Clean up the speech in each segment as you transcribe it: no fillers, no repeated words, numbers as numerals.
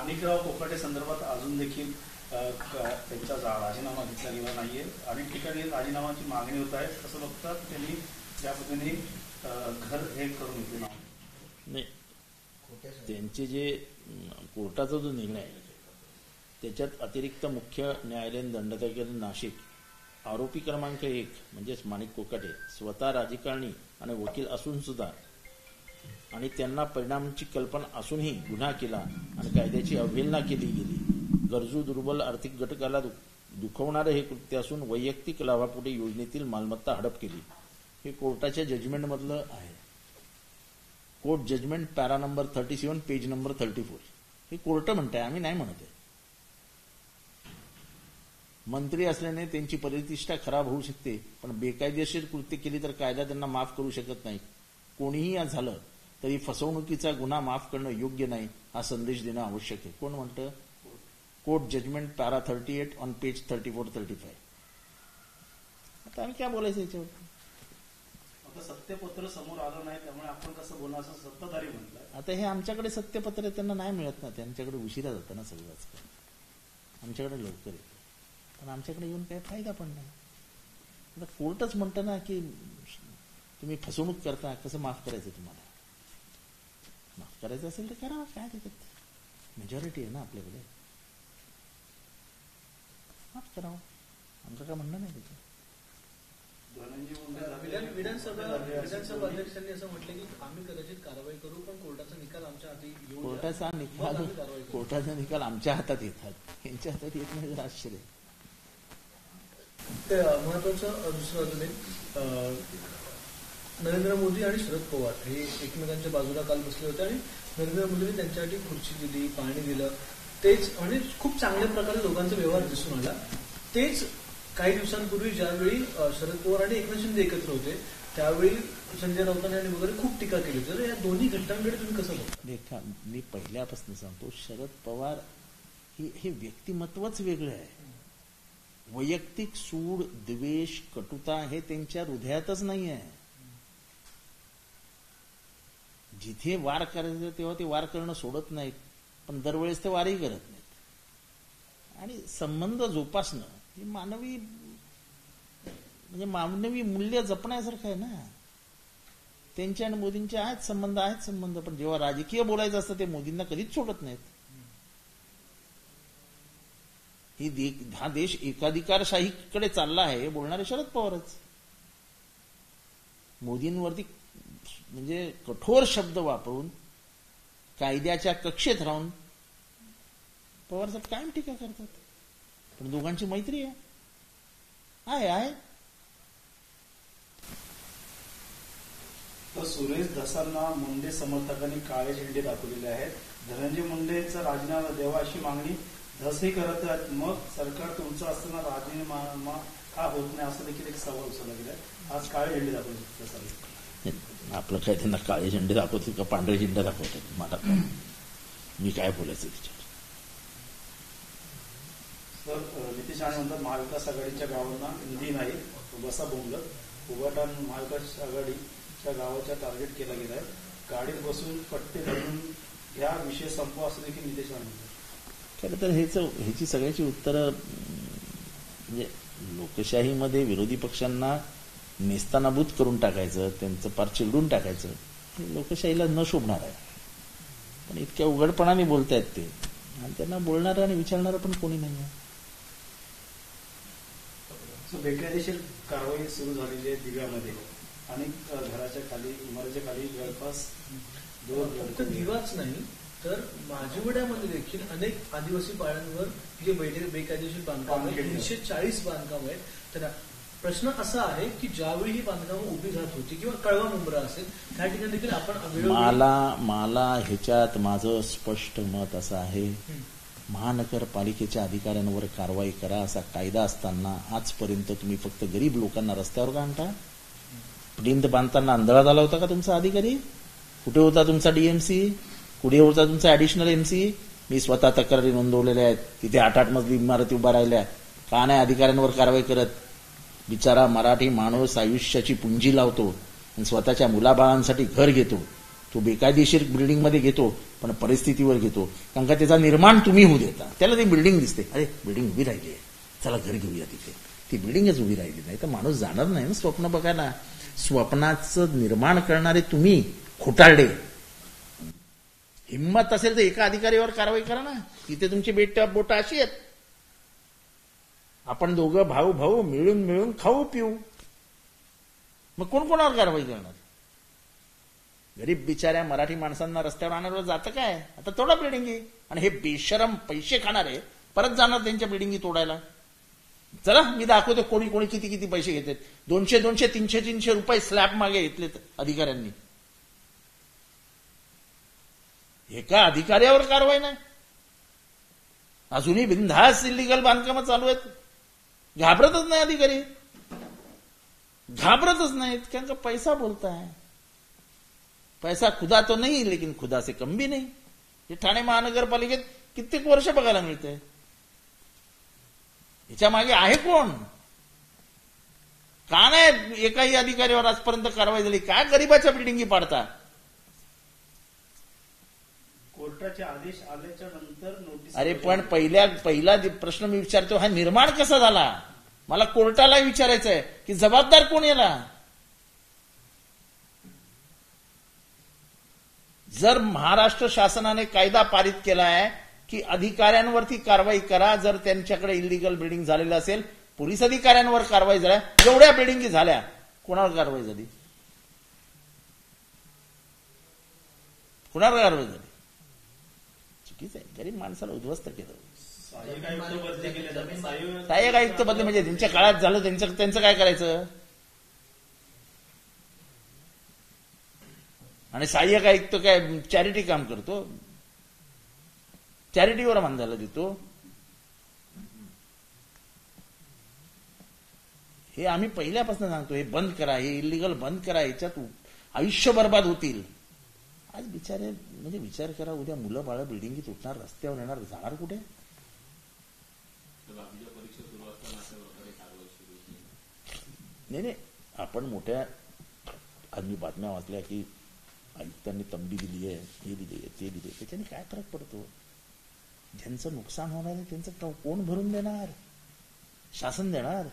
माणिकराव कोकाटे संदर्भात अजून देखील त्यांचा राजीनामा घेतला गेला नाहीये. अनेक ठिकाणी राजीनामाची मागणी होत आहे. कसं बघतात त्यांनी त्या पद्धतीने घर हे करून घेतले नाही. त्यांचे जे कोर्टाचा जो निर्णय आहे त्याच्यात अतिरिक्त मुख्य न्यायालयीन दंडाधिकारी नाशिक आरोपी क्रमांक 1 म्हणजेच माणिक कोकाटे स्वतः राजकारणी आणि वकील असून सुद्धा आणि त्यांना परिणामाची कल्पना असूनही गुन्हा केला आणि कायद्याची अवहेलना केली गेली. गरजू दुर्बल आर्थिक घटकाला दुखवणारं हे कृत्य असून वैयक्तिक लाभापोटी योजनेतील मालमत्ता हडप केली. हे कोर्टाच्या जजमेंटमधलं आहे. Court judgement para number 37 page number 34. हे कोर्ट म्हणताय, आम्ही नाही म्हणत आहे. मंत्री असल्याने त्यांची प्रतिष्ठा खराब होऊ शकते, पण बेकायदेशीर कृत्य केली तर कायदा त्यांना माफ करू शकत नाही. कोणीही झालं तरी फसवणुकीचा गुन्हा माफ करणं योग्य नाही हा संदेश देणं आवश्यक आहे. कोण म्हणतं? Court judgement para 38 on page 34-35. आता आम्ही काय बोलायचं याच्यावर? आता सत्यपत्र समोर आलं नाही त्यामुळे आपण कसं बोलणार असं सत्ताधारी म्हणलं. आता हे आमच्याकडे सत्यपत्र त्यांना नाही मिळत ना, त्यांच्याकडे उशिरा जातं ना सगळंच. आमच्याकडे लवकर येतं, पण आमच्याकडे येऊन काही फायदा पण नाही. आता कोर्टच म्हणतं ना की तुम्ही फसवणूक करता, कसं माफ करायचं तुम्हाला? माफ करायचं असेल तर करा, काय त्याच्यात मेजॉरिटी आहे ना आपल्याकडे, माफ करावं. आमचं काय म्हणणं नाही त्याचं. विधानसभा अध्यक्षांनी असं म्हटलं की आम्ही कदाचित कारवाई करू, पण कोर्टाचा निकाल आमच्या हाती येऊ. कोर्टाचा निकाल आमच्या हातात येतात, यांच्या हातात येत नाही, जर आश्चर्य. महत्वाचं दुसरं अजून एक, नरेंद्र मोदी आणि शरद पवार हे एकमेकांच्या बाजूला काल बसले होते आणि नरेंद्र मोदींनी त्यांच्यासाठी खुर्ची दिली, पाणी दिलं. तेच म्हणजे खूप चांगल्या प्रकारे लोकांचा व्यवहार दिसून आला. तेच काही दिवसांपूर्वी ज्यावेळी शरद पवार आणि एकनाथ शिंदे एकत्र होते त्यावेळी संजय राऊतांनी आणि वगैरे खूप टीका केली. तर या दोन्ही घटनांकडे तुम्ही कसं बघता? देखा, मी पहिल्यापासून सांगतो, शरद पवार हे व्यक्तिमत्वच वेगळं आहे. वैयक्तिक सूड, द्वेष, कटुता हे त्यांच्या हृदयातच नाही आहे. जिथे वार करायचं तेव्हा ते वार करणं सोडत नाहीत, पण दरवेळेस ते वारही करत नाहीत. आणि संबंध जोपासणं हे मानवी मूल्य जपण्यासारखं आहे ना. त्यांच्या आणि मोदींचे आहेत संबंध, पण जेव्हा राजकीय बोलायचं असतं ते मोदींना कधीच सोडत नाहीत. हा देश एकाधिकारशाहीकडे चालला आहे हे बोलणारे शरद पवारच. मोदींवरती म्हणजे कठोर शब्द वापरून कायद्याच्या कक्षेत राहून पवार साहेब कायम टीका करतात, पण दोघांची मैत्री आहे. तर सुरेश धसांना मुंडे समर्थकांनी काळे झेंडे दाखवलेले आहेत. धनंजय मुंडेचा राजीनामा द्यावा अशी मागणी धसही करत आहेत. मग सरकार तुमचं असताना राजीनामा का होत नाही असं देखील एक सवाल उचलला गेला. आज काळे झेंडे दाखवले. आपलं काय त्यांना काळे झेंडे दाखवतील का पांढरे झेंडे दाखवतात? मला मी काय बोलायचं त्याच्यावर? तर नितीश राणे म्हणतात महाविकास आघाडीच्या गावांना निधी नाही, बसा बोंबलत. उभाटा महाविकास आघाडीच्या गावाचा टार्गेट केला गेला आहे. गाडीत बसून पट्टे धरून घ्या, विषय संपवा असं देखील नितीश राणे म्हणतात. खरं तर ह्याची सगळ्याची उत्तरं म्हणजे लोकशाहीमध्ये विरोधी पक्षांना नेस्तानाबूत करून टाकायचं, त्यांचं पार चिरडून टाकायचं हे लोकशाहीला न शोभणार आहे. पण इतक्या उघडपणाने बोलतायत ते, आणि त्यांना बोलणारं आणि विचारणारं पण कोणी नाही आहे. बेकायदेशीर कारवाई सुरू झालेली आहे दिव्यामध्ये आणि घराच्या खाली, इमारतीच्या खाली जवळपास फक्त दिवाच नाही तर माझीवड्यामध्ये देखील अनेक आदिवासी पाड्यांवर जे बेकायदेशीर बांधकाम आहे, 340 बांधकाम आहेत. तर प्रश्न असा आहे की ज्यावेळी ही बांधकामं उभी राहत होती किंवा कळवा मुंब्रा असेल त्या ठिकाणी देखील आपण मला ह्याच्यात माझं स्पष्ट मत असं आहे, महानगरपालिकेच्या अधिकाऱ्यांवर कारवाई करा असा कायदा असताना आजपर्यंत तुम्ही फक्त गरीब लोकांना रस्त्यावर का आणता? प्लिंथ बांधताना आंधळा झाला होता का तुमचा अधिकारी? कुठे होता तुमचा डीएमसी? कुठे होता तुमचा ऍडिशनल एमसी? मी स्वतः तक्रारी नोंदवलेल्या आहेत. तिथे 8-8 मजली इमारती उभा राहिल्या. का नाही अधिकाऱ्यांवर कारवाई करत? बिचारा मराठी माणूस आयुष्याची पुंजी लावतो आणि स्वतःच्या मुलाबाळांसाठी घर घेतो, तो बेकायदेशीर बिल्डिंगमध्ये घेतो, पण परिस्थितीवर घेतो. कारण का त्याचा निर्माण तुम्ही होऊ देता. त्याला ती बिल्डिंग दिसते, अरे बिल्डिंग उभी राहिली आहे, चला घर घेऊया तिथे. ती बिल्डिंगच उभी राहिली नाही तर माणूस जाणार नाही ना स्वप्न बघायला. स्वप्नाचं निर्माण करणारे तुम्ही खोटारडे. हिंमत असेल तर एका अधिकारीवर कारवाई करा ना. तिथे तुमची बोट अशी आहेत, आपण दोघं भाऊ भाऊ मिळून मिळून खाऊ पिऊ. मग कोण कोणावर कारवाई करणार? गरीब बिचाऱ्या मराठी माणसांना रस्त्यावर आणण्यावर जातं काय? आता तोडा बिल्डिंगी. आणि हे बेशरम पैसे खाणारे परत जाणार त्यांच्या बिल्डिंगी तोडायला. चला मी दाखवतो कोणी कोणी किती किती पैसे घेतात. 200 200 300 300 रुपये स्लॅब मागे घेतलेत अधिकाऱ्यांनी. एका अधिकाऱ्यावर कारवाई नाही. अजूनही बिनधास्त इलिगल बांधकामं चालू आहेत. घाबरतच नाही अधिकारी, घाबरतच नाहीत. कारण का पैसा बोलता है. पैसा खुदा तो नहीं लेकिन खुदा से कम भी नहीं. हे ठाणे महानगरपालिकेत कित्येक वर्ष बघायला मिळतंय. याच्या मागे आहे कोण? का नाही एकाही अधिकाऱ्यावर आजपर्यंत कारवाई झाली? काय गरीबाच्या बिल्डिंगी पाडता? कोर्टाचे आदेश आल्याच्या नंतर नोटीस. अरे पण पहिला प्रश्न मी विचारतो, हा निर्माण कसा झाला? मला कोर्टाला विचारायचं आहे की जबाबदार कोण याला? जर महाराष्ट्र शासनाने कायदा पारित केला आहे की अधिकाऱ्यांवरती कारवाई करा जर त्यांच्याकडे इलिगल बिल्डिंग झालेलं असेल, पोलीस अधिकाऱ्यांवर कारवाई झाल्या. एवढ्या बिल्डिंगी झाल्या, कोणावर कारवाई झाली? कुणावर कारवाई झाली? चुकीचं आहे. गरीब माणसाला उद्ध्वस्त केलं. सहाय्यक आयुक्त बदली केले जाते. सहाय्यक आयुक्त बदली म्हणजे त्यांच्या काळात झालं, त्यांचं काय करायचं? आणि सहाय्यक आयुक्त काय चॅरिटी काम करतो? चॅरिटीवर बांधायला देतो? हे आम्ही पहिल्यापासून सांगतो, हे बंद करा, हे इलिगल बंद करा. याच्यात आयुष्य बर्बाद होतील. आज बिचारे म्हणजे विचार करा, उद्या मुलं बाळ बिल्डिंगी तुटणार, रस्त्यावर येणार, जाणार कुठे? नाही, आपण मोठ्या आम्ही बातम्या वाचल्या की आयुक्तांनी तंबी दिली आहे, हे दिली, ते दिले. त्याच्याने काय फरक पडतो? ज्यांचं नुकसान होणार आहे त्यांचं कोण भरून देणार? शासन देणार.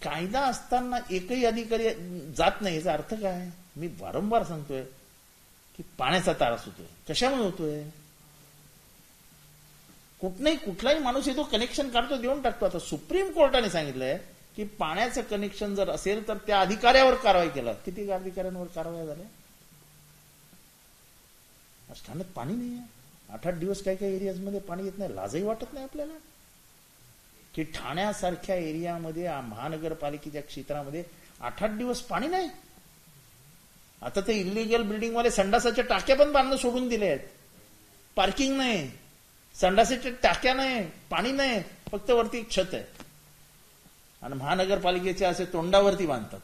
कायदा असताना एकही अधिकारी जात नाही. याचा अर्थ काय? मी वारंवार सांगतोय की पाण्याचा त्रास होतोय. कशामुळे होतोय? कुठलाही माणूस येतो, कनेक्शन काढतो, देऊन टाकतो. आता सुप्रीम कोर्टाने सांगितलंय की पाण्याचं कनेक्शन जर असेल तर त्या अधिकाऱ्यावर कारवाई केला. किती अधिकाऱ्यांवर कारवाई झाल्या? ठाण्यात पाणी नाही आहे. 8-8 दिवस काही काही एरियाजमध्ये पाणी येत नाही. लाजही वाटत नाही आपल्याला की ठाण्यासारख्या एरियामध्ये, महानगरपालिकेच्या क्षेत्रामध्ये 8-8 दिवस पाणी नाही. आता ते इलिगल बिल्डिंगवाले संडासाच्या टाक्या पण बांधणं सोडून दिले आहेत. पार्किंग नाही, संडासाच्या टाक्या नाही, पाणी नाही, फक्त वरती एक छत आहे. आणि महानगरपालिकेच्या असे तोंडावरती बांधतात.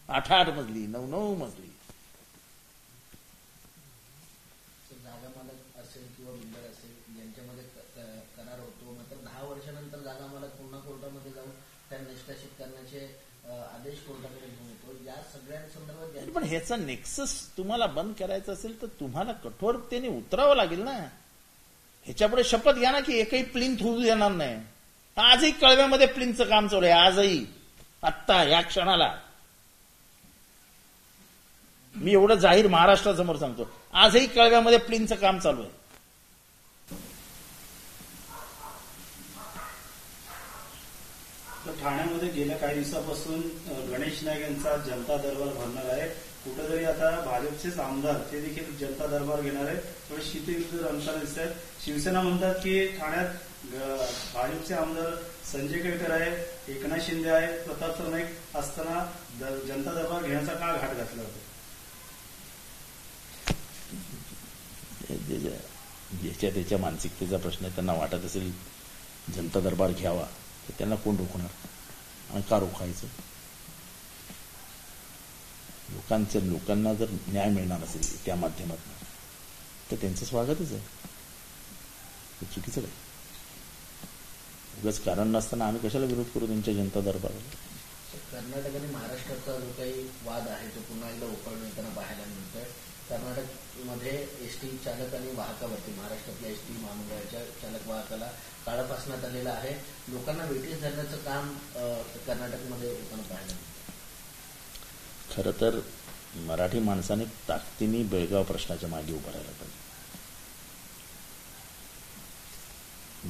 8-8 मजली, 9-9 मजली. जागा मालक असेल किंवा बिल्डर असेल यांच्यामध्ये करार होतो, मात्र 10 वर्षानंतर जागा मालक पुन्हा कोर्टामध्ये जाऊन त्या निष्कासित करण्याचे आदेश कोर्टाकडे घेऊन येतो. या सगळ्यांसंदर्भात पण ह्याचा नेक्सस तुम्हाला बंद करायचं असेल तर तुम्हाला कठोरतेने उतरावं लागेल ना. ह्याच्यापुढे शपथ घ्या ना की एकही प्लिंथ होऊ देणार नाही. आजही कळव्यामध्ये प्लिंथचं काम चालू आहे. आजही, आत्ता या क्षणाला मी एवढं जाहीर महाराष्ट्रासमोर सांगतो, आजही कळव्यामध्ये प्लिंथचं काम चालू आहे. ठाण्यामध्ये गेल्या काही दिवसापासून गणेश नाईक यांचा जनता दरबार भरणार आहे. कुठेतरी आता भाजपचेच आमदार ते देखील जनता दरबार घेणार आहे. थोडे शीतयुद्ध रंगताना दिसत आहेत. शिवसेना म्हणतात की ठाण्यात भाजपचे आमदार संजय केळकर आहे, एकनाथ शिंदे आहे, प्रताप सरनाईक असताना जनता दरबार घेण्याचा का घाट घातला होता? ज्याच्या त्याच्या मानसिकतेचा प्रश्न आहे. त्यांना वाटत असेल जनता दरबार घ्यावा तर त्यांना कोण रोखणार आणि का रोखायचं? लोकांना जर न्याय मिळणार असेल त्या माध्यमातून तर त्यांचं स्वागतच आहे. ते चुकीचं काय? उगाच कारण नसताना आम्ही कशाला विरोध करू त्यांच्या जनता दरबाराला? कर्नाटक आणि महाराष्ट्राचा जो काही वाद आहे तो पुन्हा एकदा उकळून येताना पाहायला मिळतोय. कर्नाटकमध्ये एसटी चालक आणि वाहकावरती महाराष्ट्रातल्या एसटी महामंडळाच्या चालक वाहकाला काळं फासण्यात आलेलं आहे. लोकांना वेटीस धरण्याचं काम कर्नाटकमध्ये लोकांना पाहायला मिळतं. खरं तर मराठी माणसाने ताकदीने बेळगाव प्रश्नाच्या मागे उभं राहायला पाहिजे.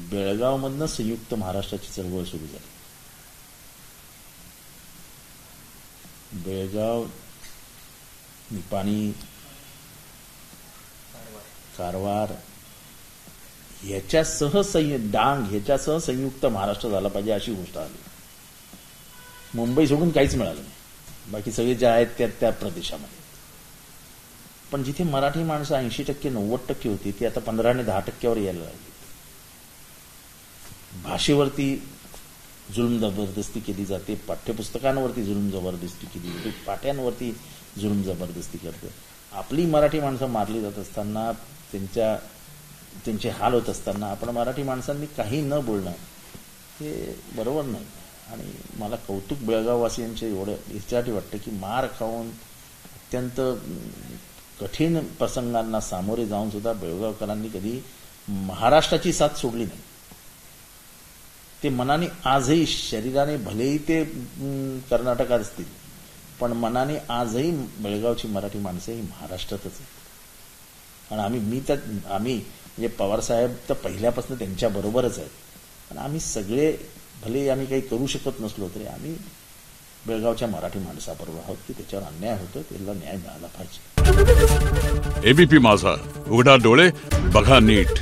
बेळगावमधनं संयुक्त महाराष्ट्राची चळवळ सुरू झाली. बेळगाव, निपाणी, कारवार ह्याच्यासह डांग ह्याच्यासह संयुक्त महाराष्ट्र झाला पाहिजे अशी गोष्ट आली. मुंबई सोडून काहीच मिळालं नाही. बाकी सगळे जे आहेत त्या प्रदेशामध्ये. पण जिथे मराठी माणसं 80% 90% होती ती आता 15 आणि 10%वर यायला लागली. भाषेवरती जुलूम जबरदस्ती केली जाते, पाठ्यपुस्तकांवरती जुलूम जबरदस्ती केली जाते, पाट्यांवरती जुलूम जबरदस्ती करते. आपली मराठी माणसं मारली जात असताना, त्यांचे हाल होत असताना आपण मराठी माणसांनी काही न बोलणं हे बरोबर नाही. आणि मला कौतुक बेळगाववासियांचे एवढं याच्यासाठी वाटतं की मार खाऊन अत्यंत कठीण प्रसंगांना सामोरे जाऊन सुद्धा बेळगावकरांनी कधी महाराष्ट्राची साथ सोडली नाही. ते मनाने आजही, शरीराने भलेही ते कर्नाटकात असतील पण मनाने आजही बेळगावची मराठी माणसं ही महाराष्ट्रातच आहेत. आणि आम्ही म्हणजे पवारसाहेब तर पहिल्यापासून त्यांच्या बरोबरच आहेत. आणि आम्ही सगळे भले आम्ही काही करू शकत नसलो तरी आम्ही बेळगावच्या मराठी माणसाबरोबर आहोत की त्याच्यावर अन्याय होतो त्याला न्याय मिळाला पाहिजे. एबीपी माझा, उघडा डोळे बघा नीट.